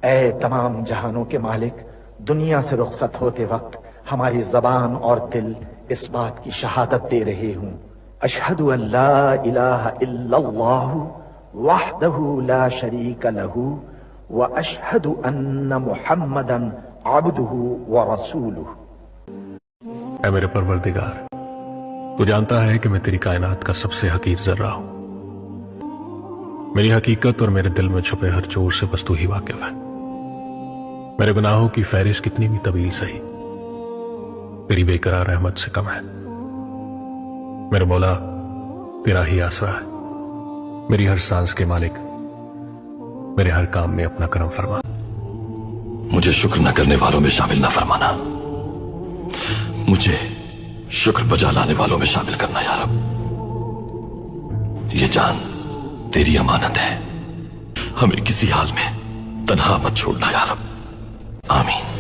اے تمام جہانوں کے مالک، دنیا سے رخصت ہوتے وقت ہماری زبان اور دل اس بات کی شہادت دے رہے ہوں، اشہد ان لا الہ الا اللہ وحدہ لا شریک لہ واشہد ان محمدا عبدہ ورسولہ۔ اے میرے پروردگار، تو جانتا ہے کہ میں تیری کائنات کا سب سے حقیر ذرہ ہوں۔ میری حقیقت اور میرے دل میں چھپے ہر چور سے بس تو ہی واقف ہے۔ میرے گناہوں کی فہرست کتنی بھی طویل سہی، تیری بے قرار رحمت سے کم ہے۔ میرے مولا، تیرا ہی آسرا ہے، میری ہر سانس کے مالک، میرے ہر کام میں اپنا کرم فرما۔ مجھے شکر نہ کرنے والوں میں شامل نہ فرمانا، مجھے شکر بجا لانے والوں میں شامل کرنا یا رب۔ یہ جان تیری امانت ہے، ہمیں کسی حال میں تنہا مت چھوڑنا یا رب، آمین۔